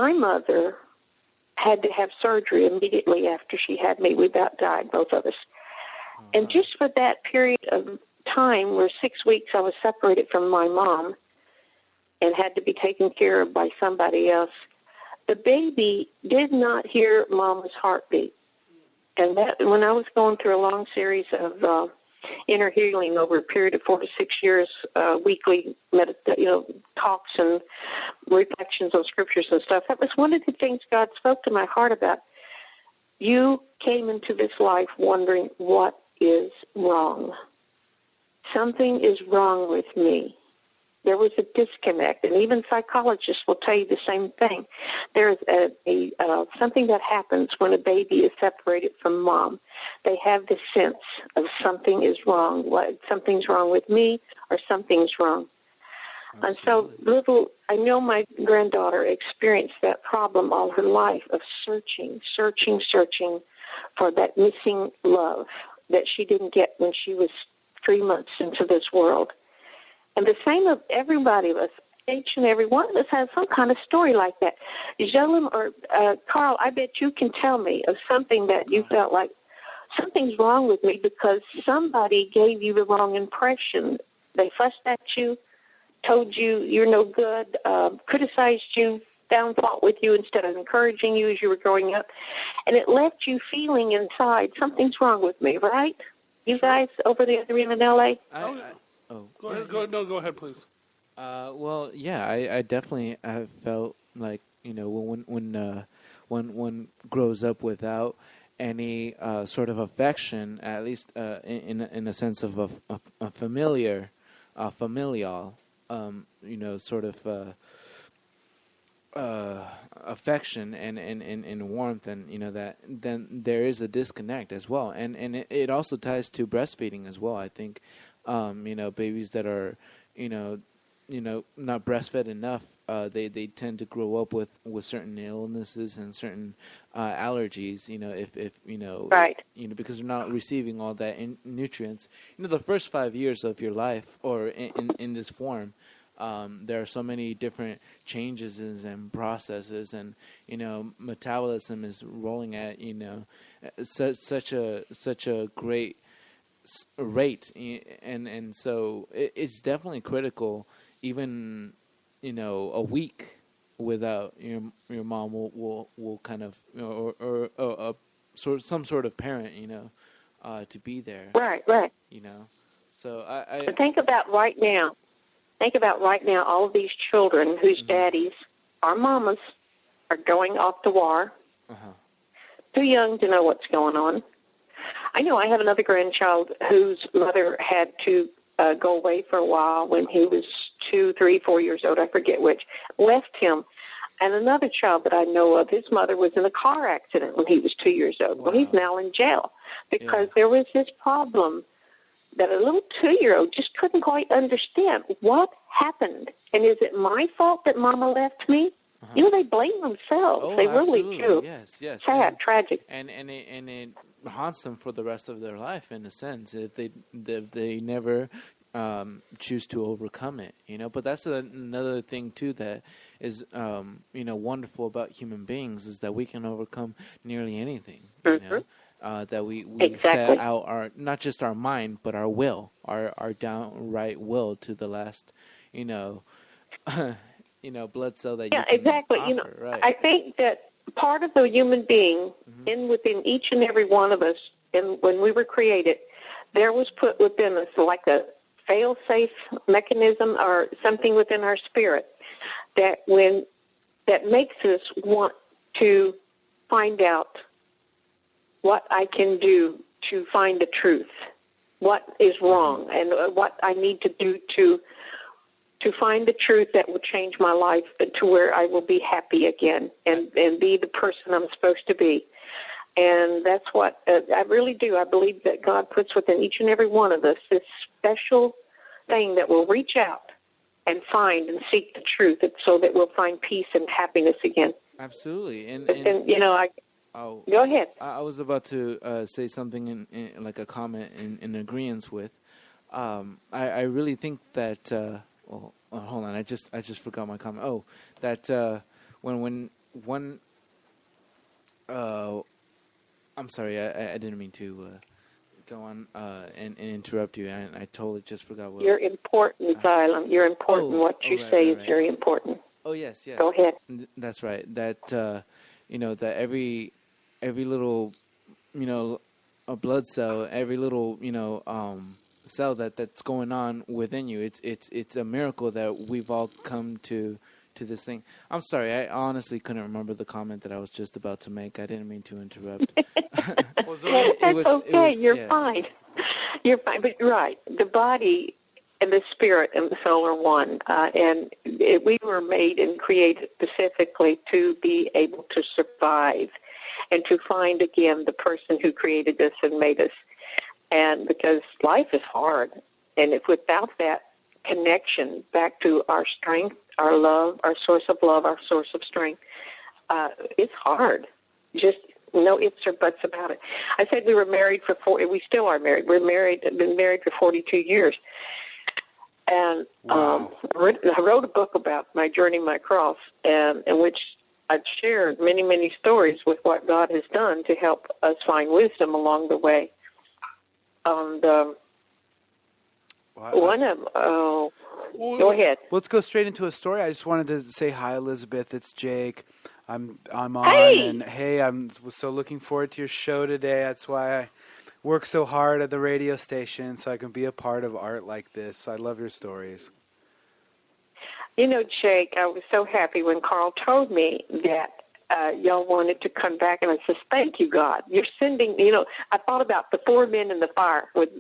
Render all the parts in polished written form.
my mother had to have surgery immediately after she had me. We about died, both of us. And just for that period of time, where 6 weeks I was separated from my mom and had to be taken care of by somebody else, the baby did not hear Mama's heartbeat. And that, when I was going through a long series of inner healing over a period of 4 to 6 years, weekly talks and reflections on scriptures and stuff, that was one of the things God spoke to my heart about. You came into this life wondering, what is wrong? Something is wrong with me. There was a disconnect, and even psychologists will tell you the same thing. There's something that happens when a baby is separated from mom. They have this sense of something is wrong. Something's wrong with me, or something's wrong. Absolutely. And so I know my granddaughter experienced that problem all her life of searching for that missing love that she didn't get when she was 3 months into this world. And the same of everybody of us, each and every one of us has some kind of story like that. Jolene or Carl, I bet you can tell me of something that you felt like something's wrong with me because somebody gave you the wrong impression. They fussed at you, told you you're no good, criticized you, found fault with you instead of encouraging you as you were growing up. And it left you feeling inside, something's wrong with me, right? You guys over the other end in L.A.? Go ahead, please. Well, yeah, I definitely have felt like, when one grows up without any sort of affection, at least in a sense of a familial, sort of affection and warmth, and that then there is a disconnect as well, and it also ties to breastfeeding as well. I think, babies that are, not breastfed enough, they tend to grow up with certain illnesses and certain allergies. Right. Because they're not receiving all that nutrients. The first 5 years of your life, or in this form, there are so many different changes and processes, and metabolism is rolling at such a great rate, and so it's definitely critical. Even a week without your mom will kind of or some sort of parent to be there. Right. So I think about right now. Think about right now, all of these children whose daddies or mamas are going off to war, too young to know what's going on. I know I have another grandchild whose mother had to go away for a while when he was 2, 3, 4 years old, I forget which, left him. And another child that I know of, his mother was in a car accident when he was 2 years old. Wow. Well, he's now in jail because there was this problem that a little 2-year-old just couldn't quite understand. What happened? And is it my fault that Mama left me? They blame themselves. Oh, they absolutely. really do. Yes. Sad, tragic. And it haunts them for the rest of their life, in a sense, if they never choose to overcome it. But that's another thing too that is wonderful about human beings, is that we can overcome nearly anything. That we set out our, not just our mind, but our will, our downright will to the last, blood cell that you can exactly. offer, right. I think that part of the human being within each and every one of us, and when we were created, there was put within us like a fail-safe mechanism or something within our spirit that makes us want to find out what I can do to find the truth, what is wrong, and what I need to do to find the truth that will change my life to where I will be happy again and be the person I'm supposed to be. And that's what I really do. I believe that God puts within each and every one of us this special thing that will reach out and find and seek the truth, so that we'll find peace and happiness again. Absolutely. And go ahead. I was about to say something in like a comment in agreement with. I really think that. Hold on. I just forgot my comment. That when one. I'm sorry, I didn't mean to go on and interrupt you, and I totally just forgot what. You're important, Xylem. You're important. What you say is very important. Oh yes. Go ahead. That's right. That that every little a blood cell, every little cell that's going on within you. It's a miracle that we've all come to this thing. I'm sorry, I honestly couldn't remember the comment that I was just about to make. I didn't mean to interrupt. That's okay. You're fine. You're fine. But you're right. The body and the spirit and the soul are one. We were made and created specifically to be able to survive and to find again the person who created us and made us. And because life is hard, and if without that connection back to our strength, our love, our source of love, our source of strength, it's hard. Just no ifs or buts about it. I said we were married we still are married. Been married for 42 years. And wow. I wrote a book about my journey, my cross, and in which I've shared many, many stories with what God has done to help us find wisdom along the way. Go ahead. Let's go straight into a story. I just wanted to say hi, Elizabeth. It's Jake. I'm on, hey! And hey, was so looking forward to your show today. That's why I work so hard at the radio station so I can be a part of art like this. I love your stories. Jake, I was so happy when Carl told me that y'all wanted to come back, and I said, thank you, God. You're sending, I thought about the 4 men in the fire with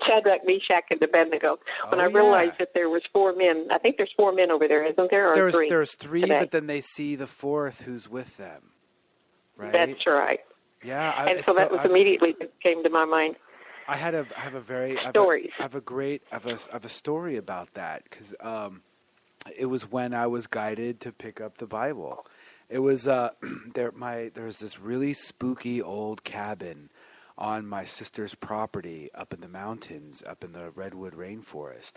Shadrach, Meshach, and Abednego. When I realized that there was 4 men, I think there's 4 men over there, isn't there? Or three? There's 3, today? But then they see the 4th who's with them, right? That's right. Yeah. That was immediately that came to my mind. I have a story about that because it was when I was guided to pick up the Bible. It was there was this really spooky old cabin on my sister's property up in the mountains, up in the redwood rainforest.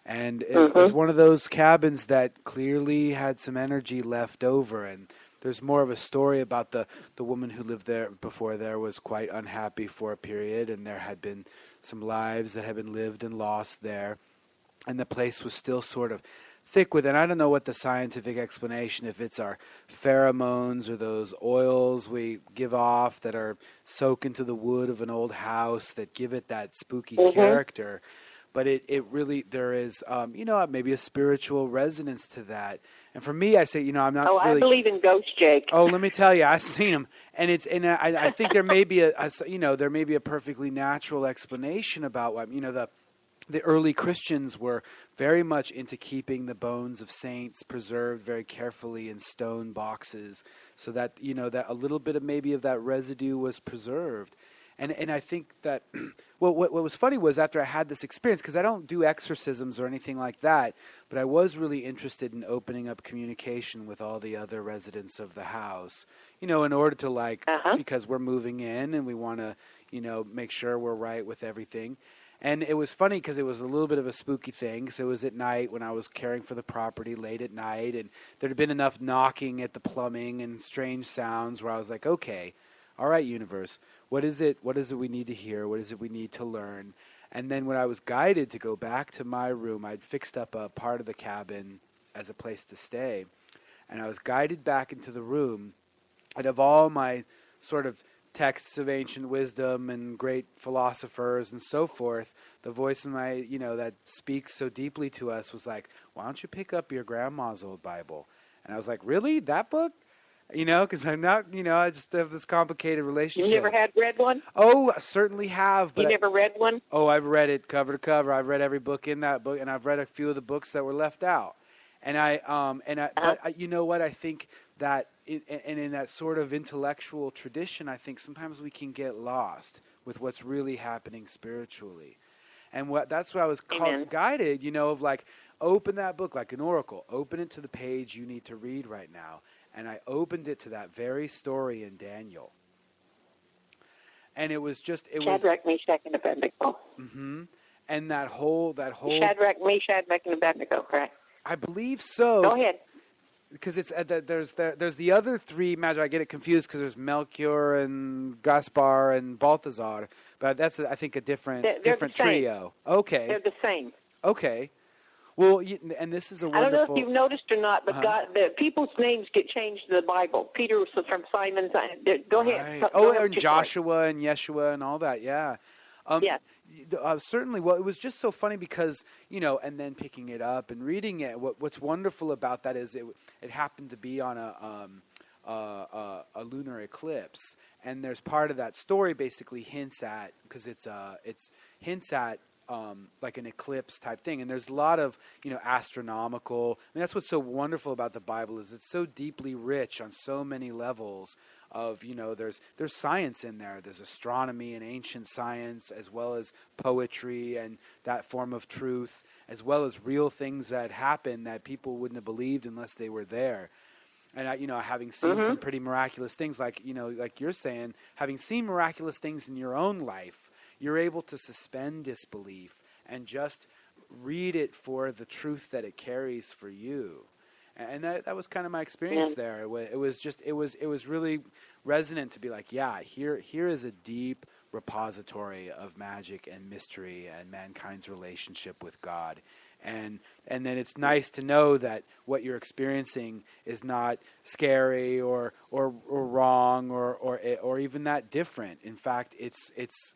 And it was one of those cabins that clearly had some energy left over. And there's more of a story about the woman who lived there before there was quite unhappy for a period, and there had been some lives that had been lived and lost there. And the place was still sort of thick with, and I don't know what the scientific explanation, if it's our pheromones or those oils we give off that are soaked into the wood of an old house that give it that spooky character. But it really, there is, maybe a spiritual resonance to that. And for me, I say, I'm not really... I believe in ghosts, Jake. Oh, let me tell you, I've seen them. And I think there may be there may be a perfectly natural explanation about what, the early Christians were very much into keeping the bones of saints preserved very carefully in stone boxes so that, that a little bit of maybe of that residue was preserved. And I think that, well, what was funny was after I had this experience, because I don't do exorcisms or anything like that, but I was really interested in opening up communication with all the other residents of the house, in order to because we're moving in and we want to, make sure we're right with everything. And it was funny because it was a little bit of a spooky thing. So it was at night when I was caring for the property late at night, and there had been enough knocking at the plumbing and strange sounds where I was like, okay, all right, universe, what is it we need to hear? What is it we need to learn? And then when I was guided to go back to my room, I'd fixed up a part of the cabin as a place to stay. And I was guided back into the room, and of all my sort of texts of ancient wisdom and great philosophers and so forth, the voice in my, that speaks so deeply to us was like, why don't you pick up your grandma's old Bible? And I was like, really? That book? Because I'm not, I just have this complicated relationship. You never had read one? Oh, I certainly have. But you never read one? Oh, I've read it cover to cover. I've read every book in that book, and I've read a few of the books that were left out. But you know what? I think that, in that sort of intellectual tradition, I think sometimes we can get lost with what's really happening spiritually. And that's why I was guided, of like, open that book like an oracle. Open it to the page you need to read right now. And I opened it to that very story in Daniel. And it was Shadrach, Meshach, and Abednego. Mm-hmm. And that whole Shadrach, Meshach, and Abednego, correct? I believe so. Go ahead. because it's there's the other three magi. I get it confused because there's Melchior and Gaspar and Balthazar, but that's I think a different trio. Okay, they're the same. Okay, well, and this is a wonderful. I don't know if you've noticed or not, but the people's names get changed in the Bible. Peter was from Simon. Go ahead. Right. And Joshua and Yeshua and all that. Yeah. Yeah. Certainly. Well, it was just so funny because, and then picking it up and reading it. What's wonderful about that is it happened to be on a lunar eclipse, and there's part of that story basically hints at, because it's hints at like an eclipse type thing, and there's a lot of astronomical. I mean, that's what's so wonderful about the Bible is it's so deeply rich on so many levels. Of there's science in there. There's astronomy and ancient science, as well as poetry and that form of truth, as well as real things that happen that people wouldn't have believed unless they were there. And having seen some pretty miraculous things, like you're saying, having seen miraculous things in your own life, you're able to suspend disbelief and just read it for the truth that it carries for you. And that was kind of my experience there. It was really resonant to be like, yeah, here is a deep repository of magic and mystery and mankind's relationship with God. And then it's nice to know that what you're experiencing is not scary or wrong or even that different. In fact, it's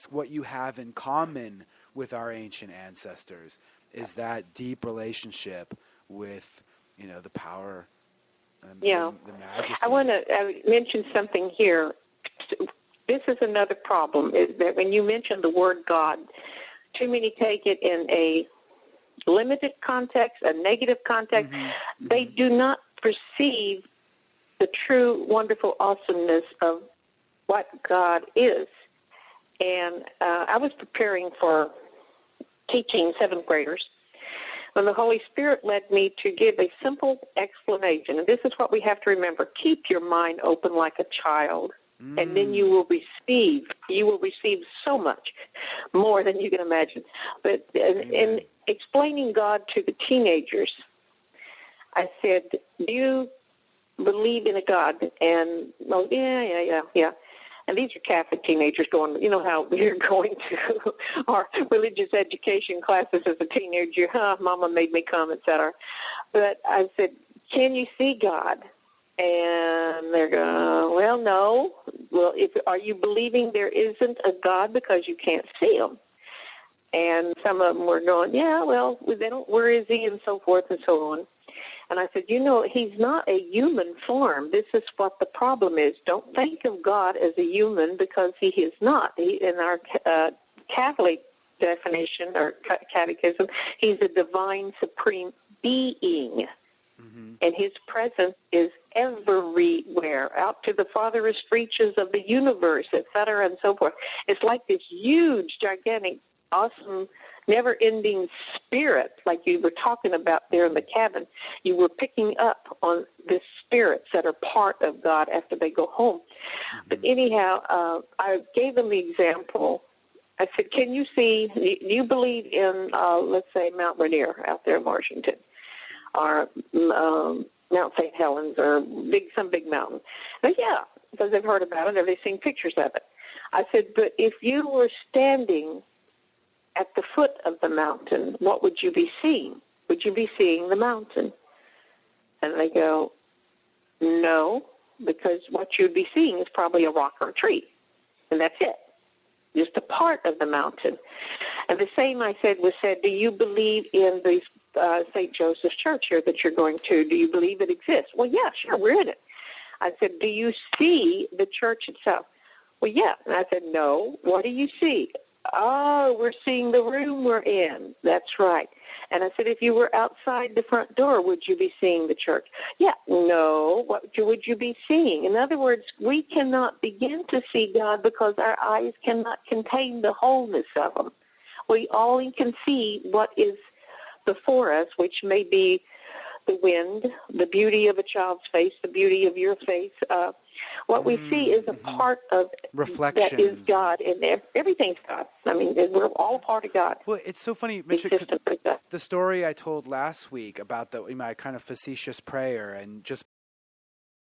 what you have in common with our ancient ancestors is that deep relationship with the power and the majesty. I want to mention something here. This is another problem, is that when you mention the word God, too many take it in a limited context, a negative context. Mm-hmm. They do not perceive the true, wonderful awesomeness of what God is. And I was preparing for teaching seventh graders, when the Holy Spirit led me to give a simple explanation. And this is what we have to remember. Keep your mind open like a child, and then you will receive so much more than you can imagine. But in explaining God to the teenagers, I said, do you believe in a God? And, yeah. And these are Catholic teenagers going, you know how we're going to our religious education classes as a teenager. Mama made me come, etc. But I said, can you see God? And they're going, well, no. Well, are you believing there isn't a God because you can't see him? And some of them were going, yeah, well, they don't. Where is he? And so forth and so on. And I said, he's not a human form. This is what the problem is. Don't think of God as a human because he is not. In our Catholic definition or catechism, he's a divine supreme being. Mm-hmm. And his presence is everywhere, out to the farthest reaches of the universe, et cetera, and so forth. It's like this huge, gigantic, awesome, never-ending spirit, like you were talking about there in the cabin. You were picking up on the spirits that are part of God after they go home. Mm-hmm. But anyhow, I gave them the example. I said, can you see, do you believe in, let's say, Mount Rainier out there in Washington, or Mount St. Helens, or some big mountain? But yeah, because they've heard about it, or they've seen pictures of it. I said, but if you were standing at the foot of the mountain, what would you be seeing? Would you be seeing the mountain? And they go, no, because what you'd be seeing is probably a rock or a tree, and that's it, just a part of the mountain. And the same, I said, was said, do you believe in the St. Joseph's Church here that you're going to? Do you believe it exists? Well, yeah, sure, we're in it. I said, do you see the church itself? Well, yeah. And I said, no, what do you see? Oh, we're seeing the room we're in. That's right. And I said, if you were outside the front door, would you be seeing the church? Yeah. No. What would you be seeing? In other words, we cannot begin to see God because our eyes cannot contain the wholeness of him. We only can see what is before us, which may be the wind, the beauty of a child's face, the beauty of your face, What we see is a part of reflections. That is God in there. Everything's God. I mean, we're all a part of God. Well, it's so funny, Mitch, the story I told last week about my kind of facetious prayer and just